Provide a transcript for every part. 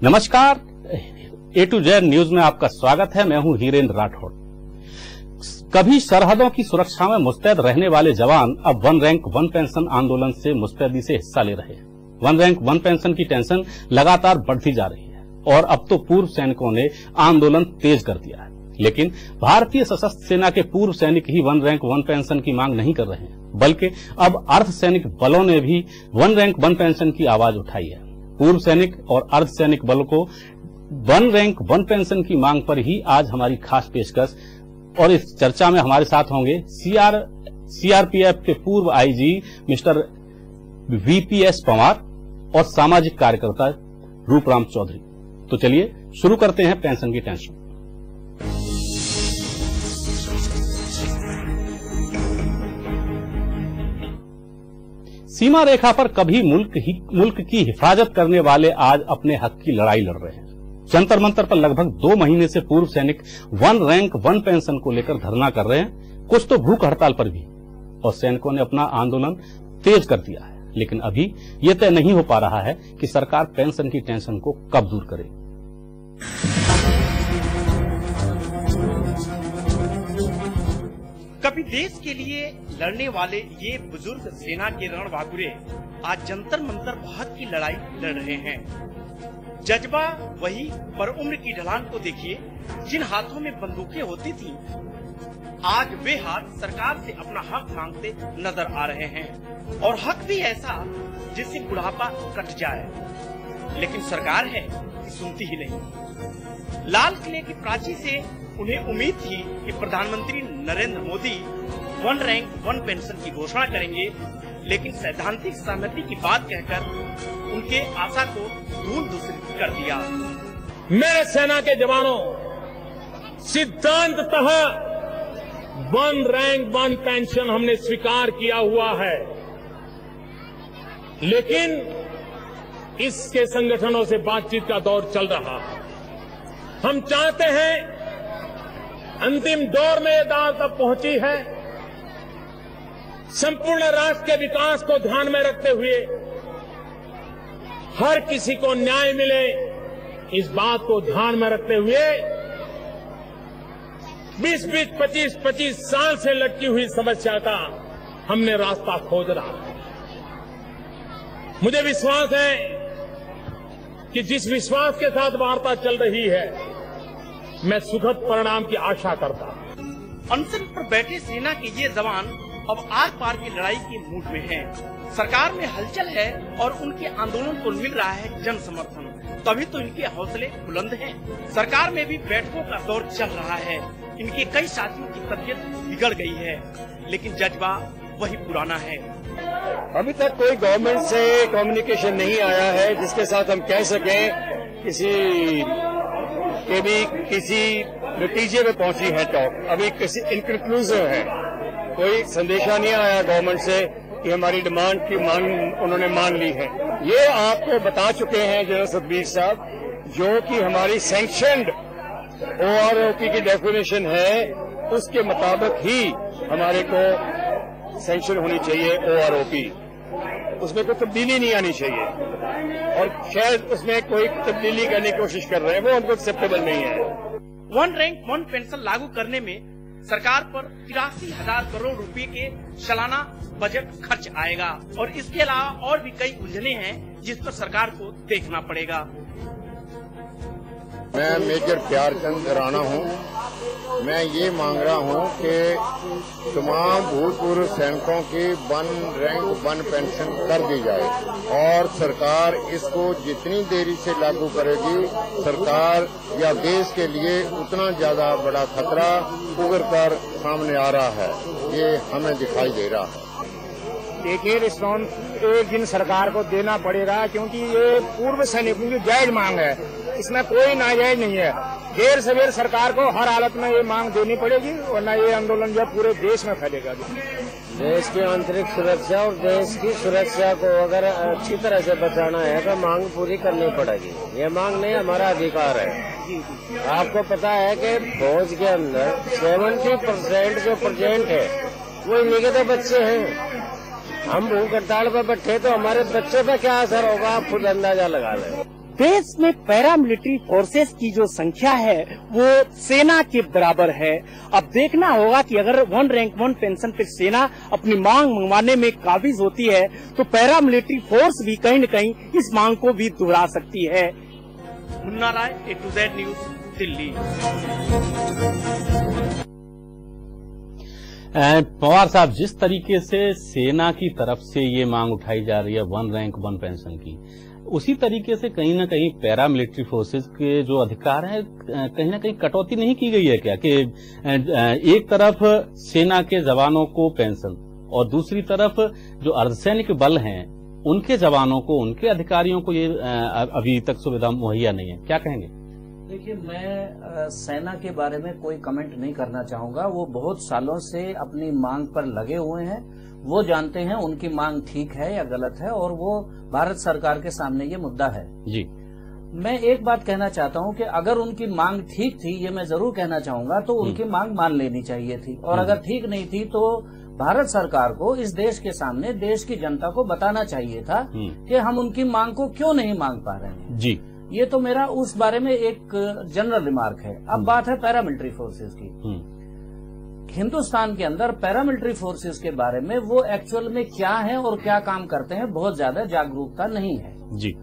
नमस्कार, ए to Z news में आपका स्वागत है। मैं हूं हीरेंद्र राठौड़। कभी सरहदों की सुरक्षा में मुस्तैद रहने वाले जवान अब वन रैंक वन पेंशन आंदोलन से मुस्तैदी से हिस्सा ले रहे हैं। वन रैंक वन पेंशन की टेंशन लगातार बढ़ती जा रही है और अब तो पूर्व सैनिकों ने आंदोलन तेज कर दिया है। लेकिन भारतीय सशस्त्र सेना के पूर्व सैनिक ही वन रैंक वन पेंशन की मांग नहीं कर रहे हैं, बल्कि अब अर्धसैनिक बलों ने भी वन रैंक वन पेंशन की आवाज उठाई है। पूर्व सैनिक और अर्धसैनिक बलों को वन रैंक वन पेंशन की मांग पर ही आज हमारी खास पेशकश, और इस चर्चा में हमारे साथ होंगे सीआरपीएफ के पूर्व आईजी मिस्टर वीपीएस पंवार और सामाजिक कार्यकर्ता रूपराम चौधरी। तो चलिए शुरू करते हैं पेंशन की टेंशन। सीमा रेखा पर कभी मुल्क की हिफाजत करने वाले आज अपने हक की लड़ाई लड़ रहे हैं। जंतर मंतर पर लगभग 2 महीने से पूर्व सैनिक वन रैंक वन पेंशन को लेकर धरना कर रहे हैं, कुछ तो भूख हड़ताल पर भी, और सैनिकों ने अपना आंदोलन तेज कर दिया है। लेकिन अभी यह तय नहीं हो पा रहा है कि सरकार पेंशन की टेंशन को कब दूर करे। कभी देश के लिए लड़ने वाले ये बुजुर्ग सेना के रणबांकुरे आज जंतर मंतर बहुत की लड़ाई लड़ रहे हैं। जज्बा वही, पर उम्र की ढलान को देखिए। जिन हाथों में बंदूकें होती थीं, आज वे हाथ सरकार से अपना हक मांगते नजर आ रहे हैं, और हक भी ऐसा जिससे बुढ़ापा कट जाए। लेकिन सरकार है कि सुनती ही नहीं। लाल किले की प्राची से उन्हें उम्मीद थी कि प्रधानमंत्री Narendra Modi one rank one pension की घोषणा करेंगे, लेकिन सैद्धांतिक सहमति की बात कहकर उनके आशा को धूल दूषित कर दिया। मेरे सेना के जवानों, सिद्धांततः वन रैंक वन पेंशन हमने स्वीकार किया हुआ है, लेकिन इसके संगठनों से बातचीत का दौर चल रहा है। हम चाहते हैं, अंतिम दौर में ये दाव तब पहुंची है, संपूर्ण राष्ट्र के विकास को ध्यान में रखते हुए हर किसी को न्याय मिले, इस बात को ध्यान में रखते हुए 20-20, 25-25 साल से लटकी हुई समस्या का हमने रास्ता खोज रहा है। मुझे विश्वास है कि जिस विश्वास के साथ वार्ता चल रही है, मैं सुखद परिणाम की आशा करता हूं। अनशन पर बैठे सेना के ये जवान अब आर पार की लड़ाई के मूड में हैं। सरकार में हलचल है और उनके आंदोलन को मिल रहा है जन समर्थन, तभी तो इनके हौसले बुलंद हैं। सरकार में भी बैठकों का दौर चल रहा है। इनके कई साथियों की तबीयत बिगड़ गई है, लेकिन जज्बा वही पुराना है। अभी तक कोई गवर्नमेंट से कम्युनिकेशन नहीं आया है जिसके साथ हम कह सकें किसी नतीजे में पहुंची है टॉक। अभी किसी इनकंक्लूसिव है, कोई संदेशा नहीं आया गवर्नमेंट से कि हमारी डिमांड की उन्होंने मान ली है। ये आपको बता चुके हैं जनरल सतबीर साहब, जो कि हमारी सैंक्शनड ओआरओपी की डेफिनेशन है, उसके मुताबिक ही हमारे को सैंक्शन होनी चाहिए ओआरओपी। उसमें कोई तब्दीली नहीं आनी चाहिए, और शायद उसमें कोई तब्दीली करने की कोशिश कर रहे हैं, वो हमको एक्सेप्टेबल नहीं है। वन रैंक वन पेंशन लागू करने में सरकार पर 83,000 करोड़ रुपए के सालाना बजट खर्च आएगा, और इसके अलावा और भी कई उलझने हैं जिस पर सरकार को देखना पड़ेगा। मैं मेजर प्यारचंद राणा हूं। मैं ये मांग रहा हूं कि तमाम भूतपूर्व सैनिकों की वन रैंक वन पेंशन कर दी जाए, और सरकार इसको जितनी देरी से लागू करेगी, सरकार या देश के लिए उतना ज्यादा बड़ा खतरा उभर कर सामने आ रहा है। ये हमें दिखाई दे रहा है। देखिए, रिस्पॉन्स एक दिन सरकार को देना पड़ेगा, क्योंकि ये पूर्व सैनिकों की जायज मांग है, इसमें कोई नाजायज नहीं है। देर सवेर सरकार को हर हालत में ये मांग देनी पड़ेगी, वरना ये आंदोलन जो पूरे देश में फैलेगा। देश की आंतरिक सुरक्षा और देश की सुरक्षा को अगर अच्छी तरह से बचाना है तो मांग पूरी करनी पड़ेगी। ये मांग नहीं, हमारा अधिकार है। आपको पता है कि फौज के अंदर 70% जो प्रेजेंट है वो इन्हीं के तो बच्चे हैं। हम भूख हड़ताल पर बैठे तो हमारे बच्चों पर क्या असर होगा, आप खुद अंदाजा लगा लें। देश में पैरामिलिट्री फोर्सेस की जो संख्या है वो सेना के बराबर है। अब देखना होगा कि अगर वन रैंक वन पेंशन पे सेना अपनी मांग मंगवाने में काबिज होती है तो पैरामिलिट्री फोर्स भी कहीं न कहीं इस मांग को भी दोहरा सकती है। मुन्ना राय, A to Z news, Delhi. Pawar साहब, जिस तरीके से सेना की तरफ से ये मांग उठाई जा रही है वन रैंक वन पेंशन की, उसी तरीके से कहीं न कहीं पैरामिलिट्री फोर्सेस के जो अधिकार हैं कहीं न कहीं कटौती नहीं की गई है क्या? कि एक तरफ सेना के जवानों को पेंशन और दूसरी तरफ जो अर्धसैनिक बल हैं उनके जवानों को, उनके अधिकारियों को ये अभी तक सुविधा मुहैया नहीं है, क्या कहेंगे? देखिए, मैं सेना के बारे में कोई कमेंट नहीं करना चाहूंगा। वो बहुत सालों से अपनी मांग पर लगे हुए हैं, वो जानते हैं उनकी मांग ठीक है या गलत है, और वो भारत सरकार के सामने ये मुद्दा है। जी, मैं एक बात कहना चाहता हूं कि अगर उनकी मांग ठीक थी, ये मैं जरूर कहना चाहूंगा, तो उनकी मांग मान लेनी चाहिए थी, और अगर ठीक नहीं थी तो भारत सरकार को इस देश के सामने देश की जनता को बताना चाहिए था कि हम उनकी मांग को क्यों नहीं मांग पा रहे हैं। जी, ये तो मेरा उस बारे में एक जनरल रिमार्क है। अब बात है पैरामिलिट्री फोर्सेस की। हिंदुस्तान के अंदर पैरामिलिट्री फोर्सेस के बारे में वो एक्चुअल में क्या है और क्या काम करते हैं बहुत ज्यादा जागरूकता नहीं है। जी,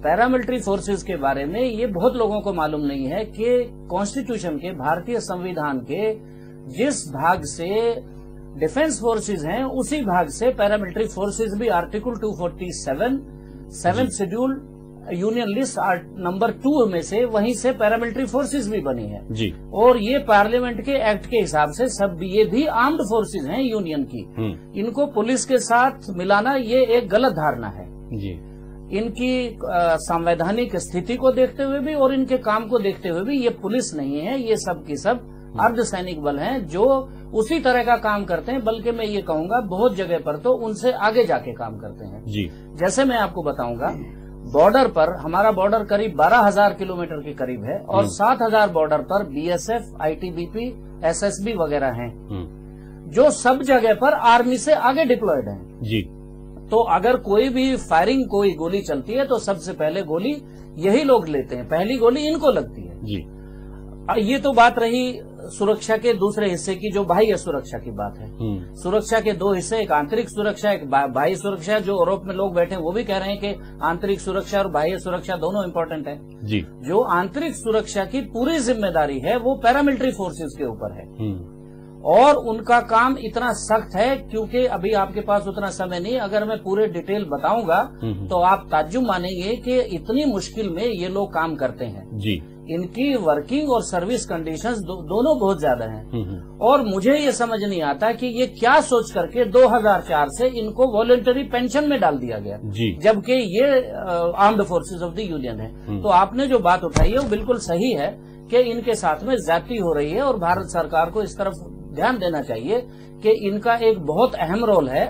पैरामिलिट्री फोर्सेस के बारे में ये बहुत लोगों को मालूम नहीं है कि कॉन्स्टिट्यूशन के, भारतीय संविधान के जिस भाग से डिफेंस फोर्सेस हैं उसी भाग से पैरामिलिट्री फोर्सेस भी article 247 7th schedule union list number 2 में से, वहीं से पैरामिलिट्री फोर्सेस भी बनी है। जी, और ये पार्लियामेंट के एक्ट के हिसाब से सब ये भी आर्म्ड फोर्सेस हैं यूनियन की। इनको पुलिस के साथ मिलाना ये एक गलत धारणा है। जी, इनकी संवैधानिक स्थिति को देखते हुए भी और इनके काम को देखते हुए भी ये पुलिस नहीं है, ये सब की सब अर्धसैनिक बल हैं जो उसी तरह का काम करते हैं, बल्कि मैं ये कहूंगा बहुत जगह पर तो उनसे आगे जाके काम करते हैं। जी, जैसे मैं आपको बताऊंगा, बॉर्डर पर हमारा बॉर्डर करीब 12,000 किलोमीटर के करीब है और 7,000 बॉर्डर पर BSF, ITBP, SSB वगैरह हैं जो सब जगह पर आर्मी से आगे डिप्लॉयड हैं। जी, तो अगर कोई भी फायरिंग, कोई गोली चलती है तो सबसे पहले गोली यही लोग लेते हैं, पहली गोली इनको लगती है। जी, ये तो बात रही सुरक्षा के दूसरे हिस्से की, जो बाह्य सुरक्षा की बात है। सुरक्षा के दो हिस्से, एक आंतरिक सुरक्षा, एक बाह्य सुरक्षा। जो यूरोप में लोग बैठे हैं वो भी कह रहे हैं कि आंतरिक सुरक्षा और बाह्य सुरक्षा दोनों इम्पोर्टेंट है। जी, जो आंतरिक सुरक्षा की पूरी जिम्मेदारी है वो पैरामिलिट्री फोर्सेस के ऊपर है, और उनका काम इतना सख्त है क्योंकि अभी आपके पास उतना समय नहीं। अगर मैं पूरे डिटेल बताऊंगा तो आप ताज्जुब मानेंगे कि इतनी मुश्किल में ये लोग काम करते हैं। जी, इनकी वर्किंग और सर्विस कंडीशंस दोनों बहुत ज्यादा हैं। और मुझे ये समझ नहीं आता कि ये क्या सोच करके 2004 से इनको वॉलंटरी पेंशन में डाल दिया गया, जबकि ये armed forces of the union है। तो आपने जो बात उठाई है वो बिल्कुल सही है कि इनके साथ में ज्यादती हो रही है, और भारत सरकार को इस तरफ ध्यान देना चाहिए कि इनका एक बहुत अहम रोल है,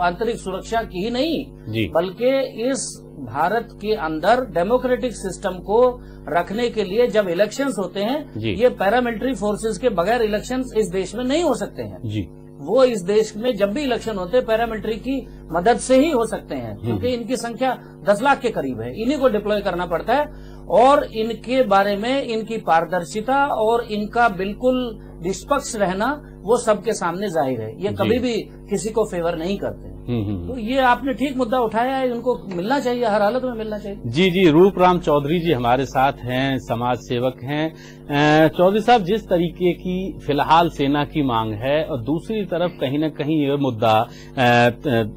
आंतरिक सुरक्षा की ही नहीं बल्कि इस भारत के अंदर डेमोक्रेटिक सिस्टम को रखने के लिए जब इलेक्शंस होते हैं, ये पैरामिलिट्री फोर्सेस के बगैर इलेक्शंस इस देश में नहीं हो सकते हैं। वो इस देश में जब भी इलेक्शन होते हैं पैरामिलिट्री की मदद से ही हो सकते हैं, क्योंकि इनकी संख्या 10 लाख के करीब है। इन्हीं को डिप्लॉय करना पड़ता है, और इनके बारे में इनकी पारदर्शिता और इनका बिल्कुल निष्पक्ष रहना वो सबके सामने जाहिर है। ये कभी भी किसी को फेवर नहीं करते। तो ये आपने ठीक मुद्दा उठाया है, उनको मिलना चाहिए, हर हालत में मिलना चाहिए। जी जी, रूपराम चौधरी जी हमारे साथ हैं, समाज सेवक हैं। चौधरी साहब, जिस तरीके की फिलहाल सेना की मांग है और दूसरी तरफ कहीं न कहीं ये मुद्दा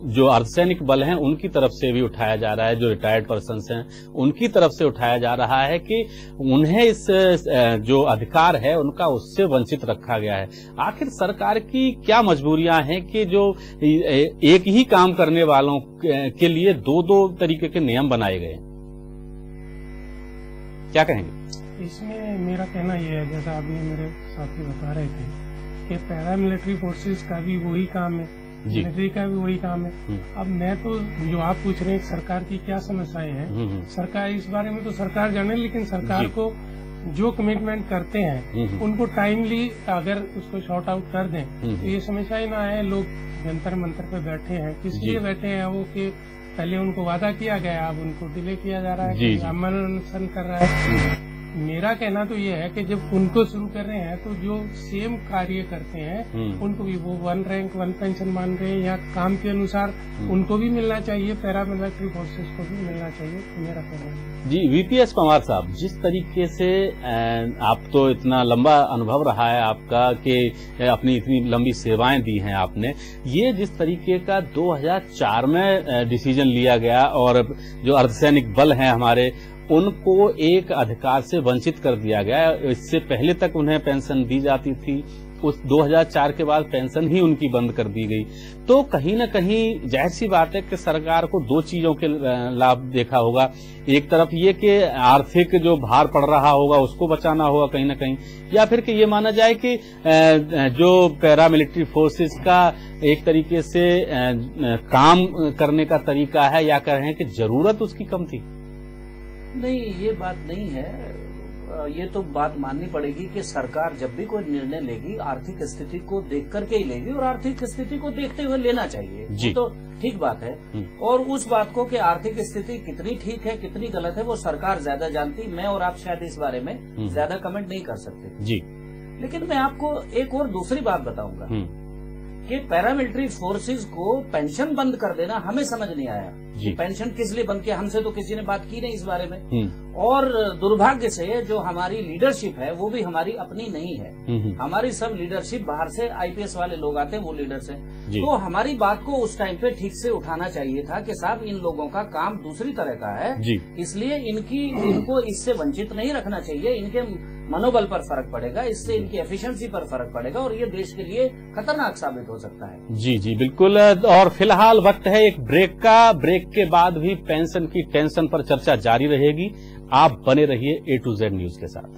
जो अर्धसैनिक बल हैं उनकी तरफ से भी उठाया जा रहा है, जो रिटायर्ड पर्सन्स हैं उनकी तरफ से उठाया जा रहा है कि उन्हें इस जो अधिकार है उनका उससे वंचित रखा गया है। आखिर सरकार की क्या मजबूरियां हैं कि जो एक ही काम करने वालों के लिए दो तरीके के नियम बनाए गए, क्या कहेंगे? इसमें मेरा कहना यह है, जैसा अभी मेरे साथी बता रहे थे कि पैरामिलिट्री फोर्सेस का भी वही काम है, मिलिट्री का भी वही काम है। अब मैं तो जो आप पूछ रहे हैं सरकार की क्या समस्याएं हैं, सरकार इस बारे में तो सरकार जाने, लेकिन सरकार को जो कमिटमेंट करते हैं उनको टाइमली अगर उसको शॉर्ट आउट कर दें तो ये समस्या ही ना है। लोग जंतर मंतर पे बैठे हैं, किस लिए बैठे हैं वो कि पहले उनको वादा किया गया, अब उनको डिले किया जा रहा है, अमल अनशन कर रहा है। मेरा कहना तो ये है कि जब उनको शुरू कर रहे हैं तो जो सेम कार्य करते हैं उनको भी वो 1 रैंक 1 पेंशन मान रहे हैं, या काम के अनुसार उनको भी मिलना चाहिए, पैरामिलिट्री फोर्सेस को भी मिलना चाहिए, मेरा कहना है। जी, वीपीएस पंवार साहब, जिस तरीके से आप तो इतना लंबा अनुभव रहा है आपका कि अपनी इतनी लंबी सेवाएं दी हैं आपने, ये जिस तरीके का 2004 में डिसीजन लिया गया और जो अर्धसैनिक बल हैं हमारे, उनको एक अधिकार से वंचित कर दिया गया। इससे पहले तक उन्हें पेंशन दी जाती थी, उस 2004 के बाद पेंशन ही उनकी बंद कर दी गई। तो कहीं न कहीं जाहिर सी बात है कि सरकार को दो चीजों के लाभ देखा होगा। एक तरफ ये कि आर्थिक जो भार पड़ रहा होगा उसको बचाना होगा कहीं न कहीं, या फिर कि ये माना जाए कि जो पैरामिलिट्री फोर्सेस का एक तरीके से काम करने का तरीका है, या कह रहे हैं कि जरूरत उसकी कम थी। नहीं, ये बात नहीं है। ये तो बात माननी पड़ेगी कि सरकार जब भी कोई निर्णय लेगी आर्थिक स्थिति को देख करके ही लेगी, और आर्थिक स्थिति को देखते हुए लेना चाहिए जी। तो ठीक बात है। और उस बात को कि आर्थिक स्थिति कितनी ठीक है कितनी गलत है वो सरकार ज्यादा जानती, मैं और आप शायद इस बारे में ज्यादा कमेंट नहीं कर सकते जी। लेकिन मैं आपको एक और दूसरी बात बताऊंगा कि पैरामिलिट्री फोर्सेस को पेंशन बंद कर देना हमें समझ नहीं आया जी। पेंशन किस लिए बंद किया, हमसे तो किसी ने बात की नहीं इस बारे में। और दुर्भाग्य से जो हमारी लीडरशिप है वो भी हमारी अपनी नहीं है। हमारी सब लीडरशिप बाहर से आईपीएस वाले लोग आते हैं, वो लीडर्स हैं। तो हमारी बात को उस टाइम पे ठीक से उठाना चाहिए था कि साहब इन लोगों का काम दूसरी तरह का है, इसलिए इनको इससे वंचित नहीं रखना चाहिए। इनके मनोबल पर फर्क पड़ेगा, इससे इनकी एफिशिएंसी पर फर्क पड़ेगा और ये देश के लिए खतरनाक साबित हो सकता है। जी जी बिल्कुल। और फिलहाल वक्त है एक ब्रेक का। ब्रेक के बाद भी पेंशन की टेंशन पर चर्चा जारी रहेगी। आप बने रहिए A to Z न्यूज के साथ।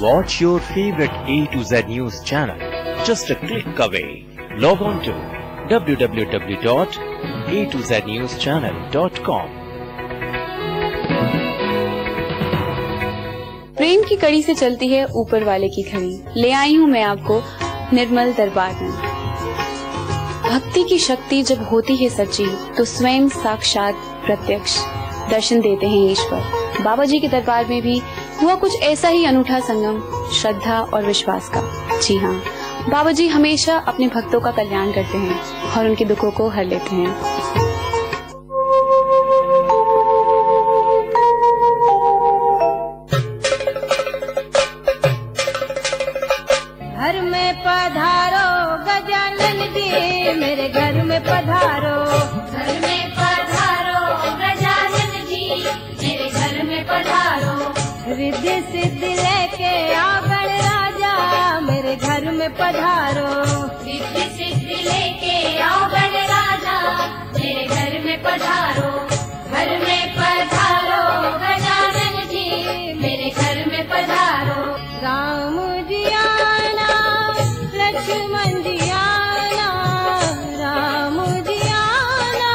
Watch your favorite A to Z news channel just a click away. Log on to www.a2znewschannel.com। प्रेम की कड़ी से चलती है ऊपर वाले की घड़ी, ले आई हूँ मैं आपको निर्मल दरबार में। भक्ति की शक्ति जब होती है सच्ची तो स्वयं साक्षात प्रत्यक्ष दर्शन देते हैं ईश्वर। बाबा जी के दरबार में भी हुआ कुछ ऐसा ही अनूठा संगम श्रद्धा और विश्वास का। जी हाँ, बाबा जी हमेशा अपने भक्तों का कल्याण करते हैं और उनके दुखों को हर लेते हैं। घर में पधारो गजानन जी, मेरे घर में पधारो। घर में पधारो गजानन जी, मेरे घर में पधारो। रिद्धि सिद्धि लेके आओ गणराजा, मेरे घर में पधारो। रिद्धि सिद्धि लेके आओ गणराजा, मेरे घर में पधारो। घर में पधारो गजानन जी, मेरे घर में पधारो। राम जी आना, लक्ष्मण जी आना, राम जी आना,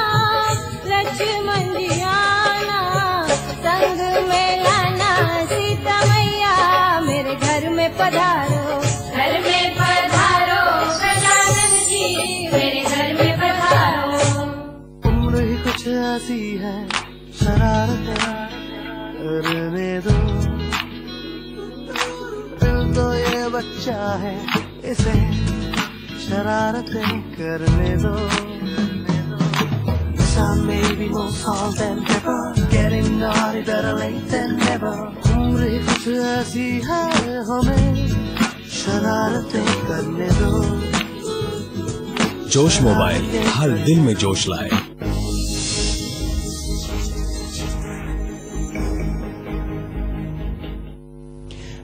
लक्ष्मण जी आना। संग में लाना सीता मैया, मेरे घर में पधारो। घर में पधारो गजानन जी, मेरे घर में पधारो। उम्र ही कुछ ऐसी है शरारत करने दो, दिल तो ये बच्चा है इसे शरारतें करने दो। Some may be more salt than pepper, getting naughty better late than never. उम्र ही कुछ ऐसी है हमें शरारतें करने दो। जोश मोबाइल हर दिल में जोश लाए।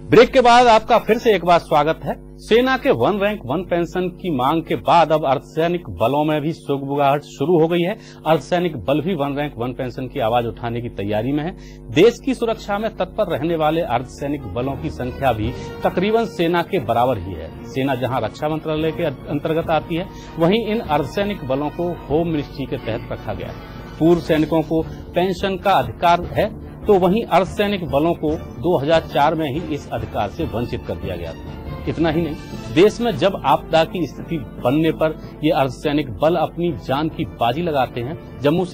ब्रेक के बाद आपका फिर से एक बार स्वागत है। सेना के 1 रैंक 1 पेंशन की मांग के बाद अब अर्धसैनिक बलों में भी सुगबुगाहट शुरू हो गई है। अर्धसैनिक बल भी 1 रैंक 1 पेंशन की आवाज उठाने की तैयारी में है। देश की सुरक्षा में तत्पर रहने वाले अर्धसैनिक बलों की संख्या भी तकरीबन सेना के बराबर ही है। सेना जहां रक्षा मंत्रालय के अंतर्गत आती है, वहीं इन अर्धसैनिक बलों को होम मिनिस्ट्री के तहत रखा गया है। पूर्व सैनिकों को पेंशन का अधिकार है, तो वहीं अर्धसैनिक बलों को 2004 में ही इस अधिकार से वंचित कर दिया गया था। इतना ही नहीं, देश में जब आपदा की स्थिति बनने पर ये अर्धसैनिक बल अपनी जान की बाजी लगाते हैं। जम्मू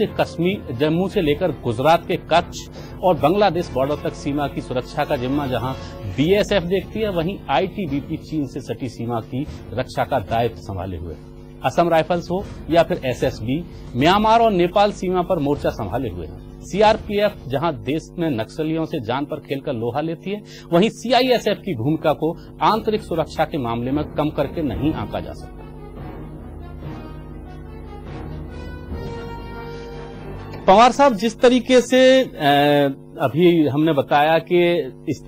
से लेकर गुजरात के कच्छ और बांग्लादेश बॉर्डर तक सीमा की सुरक्षा का जिम्मा जहां बीएसएफ देखती है, वहीं आईटीबीपी चीन से सटी सीमा की रक्षा का दायित्व संभाले हुए। असम राइफल्स हो या फिर एसएसबी, म्यांमार और नेपाल सीमा पर मोर्चा संभाले हुए हैं। सीआरपीएफ जहां देश में नक्सलियों से जान पर खेलकर लोहा लेती है, वहीं सीआईएसएफ की भूमिका को आंतरिक सुरक्षा के मामले में कम करके नहीं आंका जा सकता। पवार साहब, जिस तरीके से अभी हमने बताया कि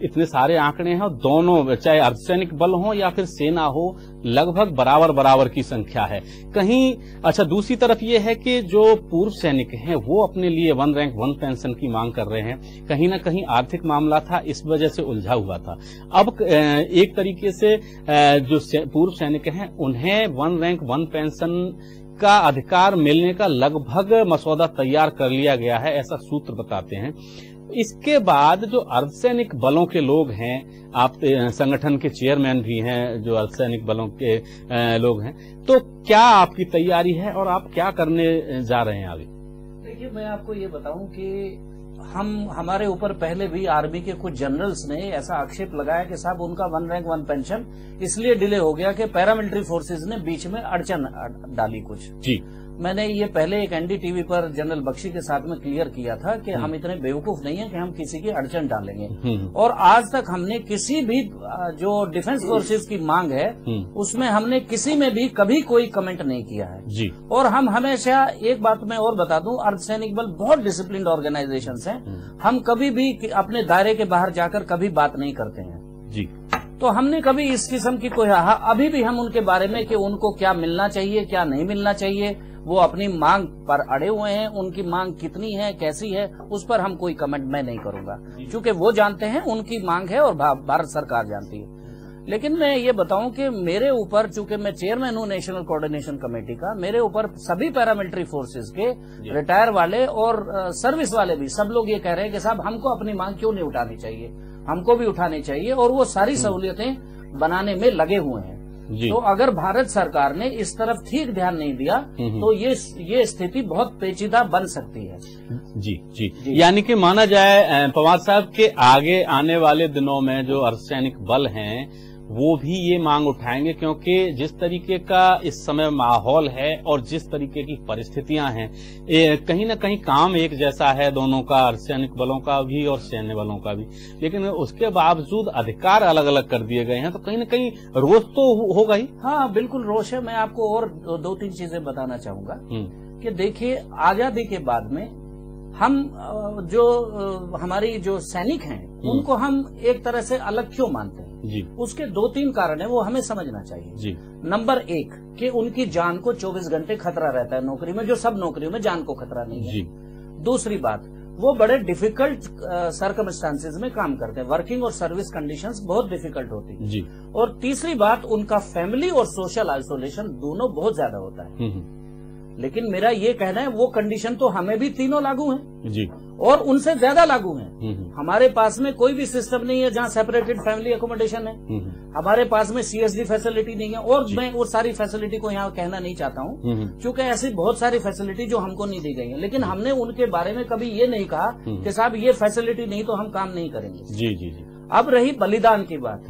इतने सारे आंकड़े हैं, दोनों चाहे अर्धसैनिक बल हो या फिर सेना हो, लगभग बराबर की संख्या है। कहीं अच्छा, दूसरी तरफ ये है कि जो पूर्व सैनिक हैं वो अपने लिए 1 रैंक 1 पेंशन की मांग कर रहे हैं। कहीं ना कहीं आर्थिक मामला था, इस वजह से उलझा हुआ था। अब एक तरीके से जो पूर्व सैनिक हैं उन्हें 1 रैंक 1 पेंशन का अधिकार मिलने का लगभग मसौदा तैयार कर लिया गया है, ऐसा सूत्र बताते हैं। इसके बाद जो अर्धसैनिक बलों के लोग हैं, आप संगठन के चेयरमैन भी हैं जो अर्धसैनिक बलों के लोग हैं, तो क्या आपकी तैयारी है और आप क्या करने जा रहे हैं आगे? देखिए, मैं आपको ये बताऊं कि हमारे ऊपर पहले भी आर्मी के कुछ जनरल्स ने ऐसा आक्षेप लगाया कि साहब उनका 1 रैंक 1 पेंशन इसलिए डिले हो गया कि पैरामिलिट्री फोर्सेज ने बीच में अड़चन डाली कुछ। जी, मैंने ये पहले एक एनडीटीवी पर जनरल बख्शी के साथ में क्लियर किया था कि हम इतने बेवकूफ नहीं है कि हम किसी की अड़चन डालेंगे। और आज तक हमने किसी भी जो डिफेंस फोर्सेज की मांग है उसमें हमने किसी में भी कभी कोई कमेंट नहीं किया है जी। और हम हमेशा, एक बात मैं और बता दूं, अर्धसैनिक बल बहुत डिसिप्लिन्ड ऑर्गेनाइजेशंस हैं। हम कभी भी अपने दायरे के बाहर जाकर कभी बात नहीं करते हैं जी। तो हमने कभी इस किस्म की कोई, अभी भी हम उनके बारे में कि उनको क्या मिलना चाहिए क्या नहीं मिलना चाहिए, वो अपनी मांग पर अड़े हुए हैं। उनकी मांग कितनी है, कैसी है, उस पर हम कोई कमेंट मैं नहीं करूंगा, क्योंकि वो जानते हैं उनकी मांग है और भारत सरकार जानती है। लेकिन मैं ये बताऊं कि मेरे ऊपर, चूंकि मैं चेयरमैन हूं नेशनल कोऑर्डिनेशन कमेटी का, मेरे ऊपर सभी पैरामिलिट्री फोर्सेज के रिटायर वाले और सर्विस वाले भी सब लोग ये कह रहे हैं कि साहब हमको अपनी मांग क्यों नहीं उठानी चाहिए, हमको भी उठानी चाहिए, और वो सारी सहूलियतें बनाने में लगे हुए हैं। तो अगर भारत सरकार ने इस तरफ ठीक ध्यान नहीं दिया तो ये स्थिति बहुत पेचीदा बन सकती है। जी। यानी कि माना जाए पवार साहब के आगे आने वाले दिनों में जो अर्धसैनिक बल हैं वो भी ये मांग उठाएंगे, क्योंकि जिस तरीके का इस समय माहौल है और जिस तरीके की परिस्थितियां हैं, कहीं ना कहीं काम एक जैसा है दोनों का, अर्धसैनिक बलों का भी और सैन्य बलों का भी, लेकिन उसके बावजूद अधिकार अलग अलग कर दिए गए हैं, तो कहीं ना कहीं रोष तो होगा ही। हाँ, बिल्कुल रोष है। मैं आपको और 2-3 चीजें बताना चाहूंगा कि देखिए, आजादी के बाद में हम जो हमारी जो सैनिक हैं उनको हम एक तरह से अलग क्यों मानते हैं जी। उसके 2-3 कारण है, वो हमें समझना चाहिए जी। नंबर 1 कि उनकी जान को 24 घंटे खतरा रहता है नौकरी में, जो सब नौकरियों में जान को खतरा नहीं है जी। दूसरी बात, वो बड़े डिफिकल्ट सर्कमस्टांसेस में काम करते हैं, वर्किंग और सर्विस कंडीशंस बहुत डिफिकल्ट होती है जी। और तीसरी बात, उनका फैमिली और सोशल आइसोलेशन दोनों बहुत ज्यादा होता है। लेकिन मेरा ये कहना है वो कंडीशन तो हमें भी तीनों लागू हैं जी, और उनसे ज्यादा लागू हैं। हमारे पास में कोई भी सिस्टम नहीं है जहां सेपरेटेड फैमिली अकोमोडेशन है, हमारे पास में सीएसडी फैसिलिटी नहीं है, और मैं वो सारी फैसिलिटी को यहाँ कहना नहीं चाहता हूँ, क्योंकि ऐसी बहुत सारी फैसिलिटी जो हमको नहीं दी गई है, लेकिन हमने उनके बारे में कभी ये नहीं कहा कि साहब ये फैसिलिटी नहीं तो हम काम नहीं करेंगे जी जी। अब रही बलिदान की बात,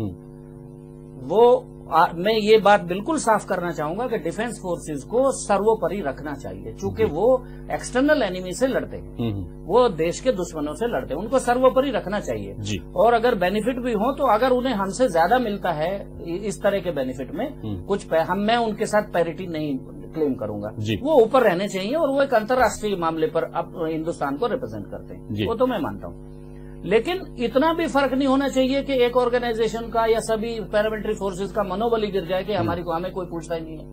वो मैं ये बात बिल्कुल साफ करना चाहूंगा कि डिफेंस फोर्सेस को सर्वोपरि रखना चाहिए, चूंकि वो एक्सटर्नल एनिमी से लड़ते हैं, वो देश के दुश्मनों से लड़ते हैं, उनको सर्वोपरि रखना चाहिए जी। और अगर बेनिफिट भी हो तो अगर उन्हें हमसे ज्यादा मिलता है इस तरह के बेनिफिट में कुछ मैं उनके साथ पैरिटी नहीं क्लेम करूंगा, वो ऊपर रहने चाहिए और वो एक अंतर्राष्ट्रीय मामले पर अब हिंदुस्तान को रिप्रेजेंट करते हैं, वो तो मैं मानता हूँ। लेकिन इतना भी फर्क नहीं होना चाहिए कि एक ऑर्गेनाइजेशन का या सभी पैरामिलिट्री फोर्सेस का मनोबल ही गिर जाए कि हमें कोई पूछता ही नहीं है।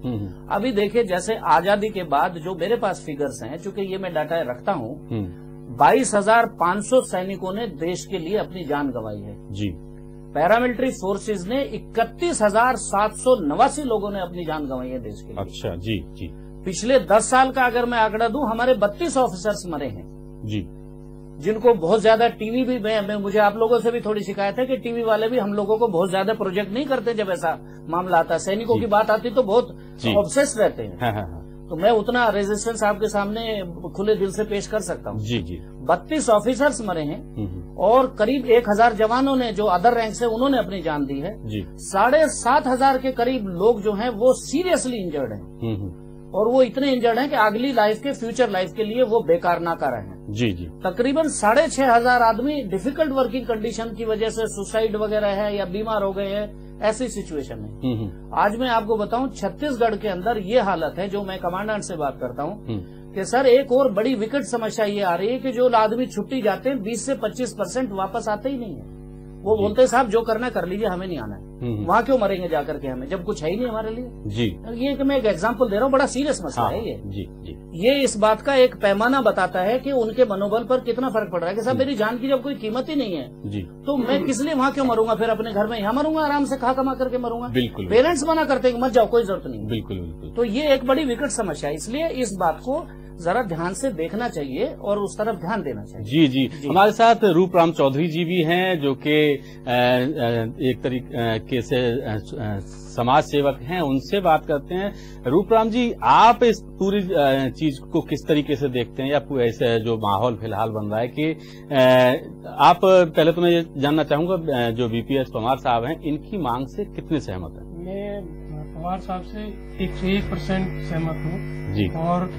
अभी देखिए, जैसे आजादी के बाद जो मेरे पास फिगर्स हैं, चूंकि ये मैं डाटा रखता हूँ, 22,500 सैनिकों ने देश के लिए अपनी जान गंवाई है जी। पैरामिलिट्री फोर्सेज ने 31,789 लोगों ने अपनी जान गंवाई है देश के लिए। अच्छा जी जी। पिछले 10 साल का अगर मैं आंकड़ा दूं, हमारे 32 ऑफिसर्स मरे हैं जी। जिनको बहुत ज्यादा टीवी भी मुझे आप लोगों से भी थोड़ी शिकायत है कि टीवी वाले भी हम लोगों को बहुत ज्यादा प्रोजेक्ट नहीं करते। जब ऐसा मामला आता है, सैनिकों की बात आती तो बहुत ऑब्सेस रहते हैं। तो मैं उतना रेजिस्टेंस आपके सामने खुले दिल से पेश कर सकता हूँ। जी जी। 32 ऑफिसर्स मरे हैं और करीब 1000 जवानों ने जो अदर रैंक से उन्होंने अपनी जान दी है। 7,500 के करीब लोग जो हैं वो सीरियसली इंजर्ड हैं और वो इतने इंजर्ड हैं कि अगली लाइफ के फ्यूचर लाइफ के लिए वो बेकार ना कर रहे हैं। जी जी। तकरीबन 6,500 आदमी डिफिकल्ट वर्किंग कंडीशन की वजह से सुसाइड वगैरह है या बीमार हो गए हैं, ऐसी सिचुएशन है। आज मैं आपको बताऊं, छत्तीसगढ़ के अंदर ये हालत है, जो मैं कमांडेंट से बात करता हूं कि सर एक और बड़ी विकट समस्या ये आ रही है कि जो आदमी छुट्टी जाते हैं 20 से 25% वापस आते ही नहीं है। वो बोलते हैं साहब जो करना कर लीजिए, हमें नहीं आना है। वहाँ क्यों मरेंगे जाकर के हमें, जब कुछ है ही नहीं हमारे लिए। जी। ये कि मैं एक एग्जांपल दे रहा हूँ, बड़ा सीरियस मसला है ये। जी जी। ये इस बात का एक पैमाना बताता है कि उनके मनोबल पर कितना फर्क पड़ रहा है कि साहब मेरी जान की जब कोई कीमत ही नहीं है जी, तो मैं किस लिए वहाँ क्यों मरूंगा, फिर अपने घर में यहाँ मरूंगा, आराम से खा कमा करके मरूंगा। बिल्कुल। पेरेंट्स मना करते हैं मत जाओ, कोई जरूरत नहीं। बिल्कुल बिल्कुल। तो ये एक बड़ी विकट समस्या है, इसलिए इस बात को जरा ध्यान से देखना चाहिए और उस तरफ ध्यान देना चाहिए। जी जी। हमारे साथ रूपराम चौधरी जी भी हैं, जो कि एक तरीके से समाज सेवक हैं, उनसे बात करते हैं। रूपराम जी, आप इस पूरी चीज को किस तरीके से देखते हैं, या ऐसे जो माहौल फिलहाल बन रहा है कि आप पहले तो मैं ये जानना चाहूंगा, जो बीपीएस पवार साहब हैं, इनकी मांग से कितने सहमत हैं? मैं पवार साहब से 101% सहमत हूँ जी। और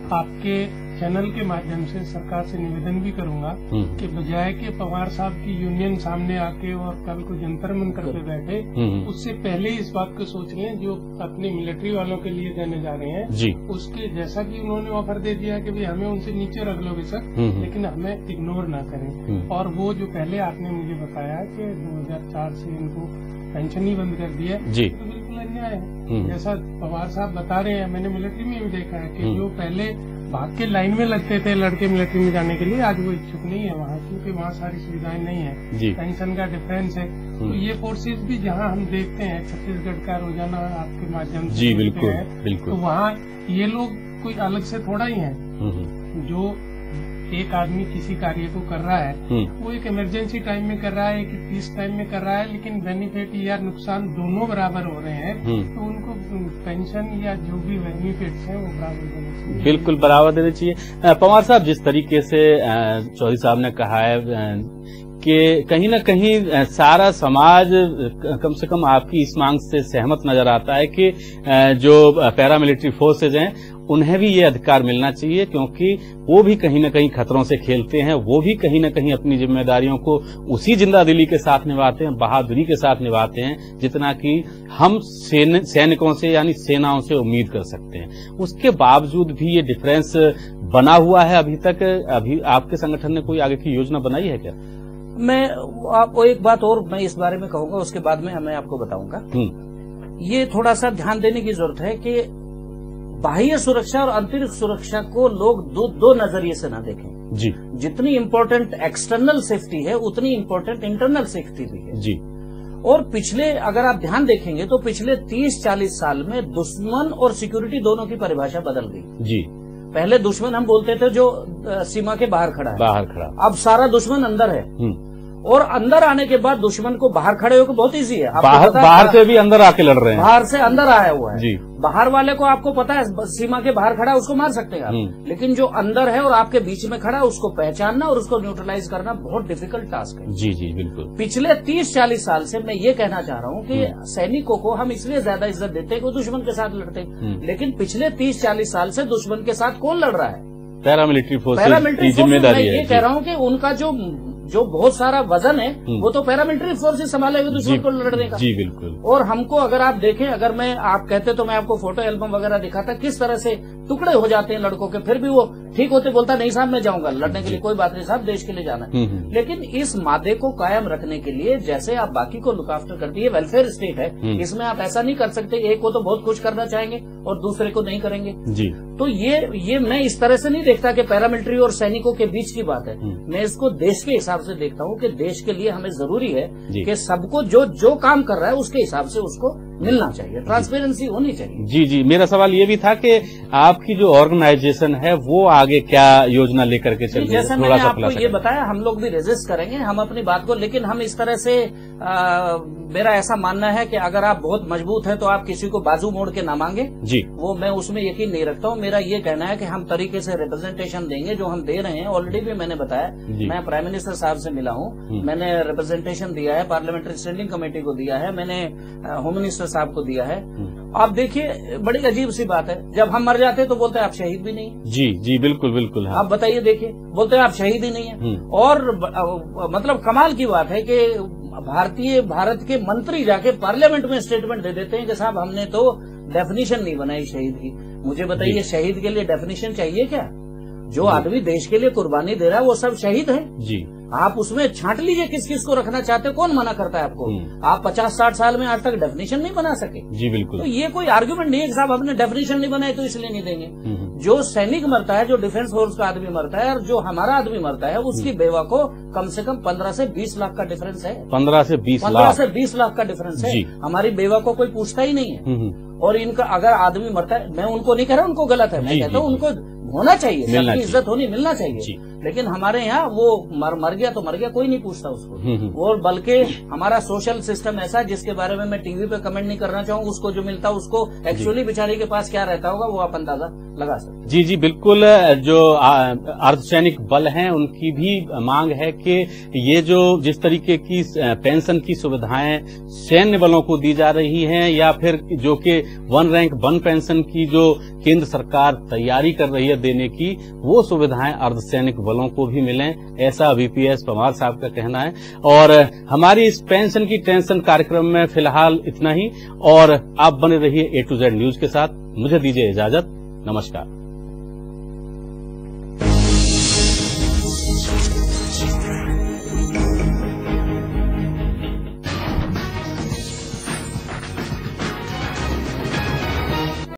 आपके चैनल के माध्यम से सरकार से निवेदन भी करूंगा कि बजाय के पवार साहब की यूनियन सामने आके और कल को जंतर मंतर पे बैठे, उससे पहले इस बात को सोच रहे हैं जो अपने मिलिट्री वालों के लिए देने जा रहे हैं जी। उसके जैसा कि उन्होंने ऑफर दे दिया कि भाई हमें उनसे नीचे रख लो बेशक, लेकिन हमें इग्नोर ना करें। और वो जो पहले आपने मुझे बताया कि 2004 से इनको पेंशन ही बंद कर दिया जी, तो बिल्कुल अन्याय है। जैसा पवार साहब बता रहे हैं, मैंने मिलिट्री में भी देखा है कि जो पहले भाग के लाइन में लगते थे लड़के मिलिट्री में जाने के लिए, आज वो इच्छुक नहीं है वहाँ, क्योंकि वहाँ सारी सुविधाएं नहीं है, पेंशन का डिफरेंस है। तो ये फोर्सेज भी जहाँ हम देखते हैं, छत्तीसगढ़ का रोजाना आपके माध्यम से जी बिल्कुल बिल्कुल, तो वहाँ ये लोग कोई अलग से थोड़ा ही है। जो एक आदमी किसी कार्य को कर रहा है वो एक इमरजेंसी टाइम में कर रहा है, एक पीस टाइम में कर रहा है, लेकिन बेनिफिट या नुकसान दोनों बराबर हो रहे हैं, तो उनको पेंशन या जो भी बेनिफिट्स हैं वो बराबर देने चाहिए। बिल्कुल बराबर देने चाहिए। पवार साहब, जिस तरीके से चौधरी साहब ने कहा है कि कहीं न कहीं सारा समाज कम से कम आपकी इस मांग से सहमत नजर आता है कि जो पैरामिलिट्री फोर्सेज हैं उन्हें भी ये अधिकार मिलना चाहिए, क्योंकि वो भी कहीं न कहीं खतरों से खेलते हैं, वो भी कहीं न कहीं अपनी जिम्मेदारियों को उसी जिंदादिली के साथ निभाते हैं, बहादुरी के साथ निभाते हैं, जितना कि हम सैनिकों से यानी सेनाओं से उम्मीद कर सकते हैं। उसके बावजूद भी ये डिफरेंस बना हुआ है अभी तक। अभी आपके संगठन ने कोई आगे की योजना बनाई है क्या? मैं आपको एक बात और मैं इस बारे में कहूंगा, उसके बाद में मैं आपको बताऊंगा। ये थोड़ा सा ध्यान देने की जरूरत है कि बाह्य सुरक्षा और आंतरिक सुरक्षा को लोग दो नजरिए से ना देखें जी। जितनी इम्पोर्टेंट एक्सटर्नल सेफ्टी है उतनी इम्पोर्टेंट इंटरनल सेफ्टी भी है जी। और पिछले अगर आप ध्यान देखेंगे तो पिछले 30-40 साल में दुश्मन और सिक्योरिटी दोनों की परिभाषा बदल गई जी। पहले दुश्मन हम बोलते थे जो सीमा के बाहर खड़ा है, अब सारा दुश्मन अंदर है, और अंदर आने के बाद दुश्मन को बाहर खड़े होकर बहुत इजी है। बाहर से भी अंदर आके लड़ रहे हैं, बाहर से अंदर आया हुआ है जी। बाहर वाले को आपको पता है सीमा के बाहर खड़ा है, उसको मार सकते हैं आप, लेकिन जो अंदर है और आपके बीच में खड़ा है उसको पहचानना और उसको न्यूट्रलाइज करना बहुत डिफिकल्ट टास्क है जी जी बिल्कुल। पिछले 30-40 साल से मैं ये कहना चाह रहा हूँ कि सैनिकों को हम इसलिए ज्यादा इज्जत देते हैं कि दुश्मन के साथ लड़ते हैं, लेकिन पिछले 30-40 साल से दुश्मन के साथ कौन लड़ रहा है? पैरामिलिट्री फोर्सेज की जिम्मेदारी है। मैं ये कह रहा हूँ कि उनका जो बहुत सारा वजन है वो तो पैरामिलिट्री फोर्सेज संभालेगा दुश्मन को लड़ने का जी बिल्कुल। और हमको अगर आप देखें, अगर मैं आप कहते तो मैं आपको फोटो एल्बम वगैरह दिखाता किस तरह से टुकड़े हो जाते हैं लड़कों के, फिर भी वो ठीक होते बोलता नहीं साहब मैं जाऊंगा लड़ने के लिए, कोई बात नहीं साहब देश के लिए जाना है। लेकिन इस मादे को कायम रखने के लिए जैसे आप बाकी को लुक आफ्टर करती है, वेलफेयर स्टेट है, इसमें आप ऐसा नहीं कर सकते एक को तो बहुत कुछ करना चाहेंगे और दूसरे को नहीं करेंगे जी। तो ये मैं इस तरह से नहीं देखता कि पैरामिलिट्री और सैनिकों के बीच की बात है। मैं इसको देश के हिसाब से देखता हूँ कि देश के लिए हमें जरूरी है कि सबको जो काम कर रहा है उसके हिसाब से उसको मिलना चाहिए, ट्रांसपेरेंसी होनी चाहिए। जी जी, मेरा सवाल ये भी था कि आपकी जो ऑर्गेनाइजेशन है वो आगे क्या योजना लेकर के चल रही है? जैसे मैंने आपको ये बताया, हम लोग भी रेजिस्ट करेंगे हम अपनी बात को, लेकिन हम इस तरह से मेरा ऐसा मानना है कि अगर आप बहुत मजबूत हैं तो आप किसी को बाजू मोड़ के ना मांगे जी, वो मैं उसमें यकीन नहीं रखता हूँ। मेरा ये कहना है कि हम तरीके से रिप्रेजेंटेशन देंगे जो हम दे रहे हैं। ऑलरेडी भी मैंने बताया, मैं प्राइम मिनिस्टर साहब से मिला हूँ, मैंने रिप्रेजेंटेशन दिया है, पार्लियामेंट्री स्टैंडिंग कमेटी को दिया है, मैंने होम मिनिस्टर साहब को दिया है। आप देखिए, बड़ी अजीब सी बात है, जब हम मर जाते तो बोलते हैं आप शहीद भी नहीं है। जी जी, बिल्कुल बिल्कुल। आप बताइए, देखिए, बोलते हैं आप शहीद ही नहीं है। और मतलब कमाल की बात है कि भारत के मंत्री जाके पार्लियामेंट में स्टेटमेंट दे देते हैं कि साहब हमने तो डेफिनेशन नहीं बनाई शहीद की। मुझे बताइए, शहीद के लिए डेफिनेशन चाहिए क्या? जो आदमी देश के लिए कुर्बानी दे रहा है वो सब शहीद है जी। आप उसमें छांट लीजिए किस किस को रखना चाहते हो, कौन मना करता है आपको? आप 50-60 साल में आज तक डेफिनेशन नहीं बना सके। जी बिल्कुल। तो ये कोई आर्गुमेंट नहीं है कि साहब हमने डेफिनेशन नहीं बनाई तो इसलिए नहीं देंगे। जो सैनिक मरता है, जो डिफेंस फोर्स का आदमी मरता है और जो हमारा आदमी मरता है, उसकी बेवा को कम से कम 15 से 20 लाख का डिफरेंस है। 15 से 20 लाख का डिफरेंस है। हमारी बेवा को कोई पूछता ही नहीं है। और इनका अगर आदमी मरता है, मैं उनको नहीं कह रहा उनको गलत है, मैं कहता हूँ उनको होना चाहिए, सबकी इज्जत होनी, मिलना चाहिए। लेकिन हमारे यहाँ वो मर गया तो मर गया, कोई नहीं पूछता उसको। और बल्कि हमारा सोशल सिस्टम ऐसा है जिसके बारे में मैं टीवी पे कमेंट नहीं करना चाहूँ, उसको जो मिलता है उसको एक्चुअली बेचारे के पास क्या रहता होगा वो आप अंदाजा लगा सकते। जी जी बिल्कुल। जो अर्धसैनिक बल हैं उनकी भी मांग है कि ये जो जिस तरीके की पेंशन की सुविधाएं सैन्य बलों को दी जा रही हैं, या फिर जो कि 1 रैंक 1 पेंशन की जो केंद्र सरकार तैयारी कर रही है देने की, वो सुविधाएं अर्धसैनिक बलों को भी मिलें, ऐसा वीपीएस परमार साहब का कहना है। और हमारी इस पेंशन की टेंशन कार्यक्रम में फिलहाल इतना ही, और आप बने रहिए A to Z न्यूज के साथ। मुझे दीजिए इजाजत, नमस्कार।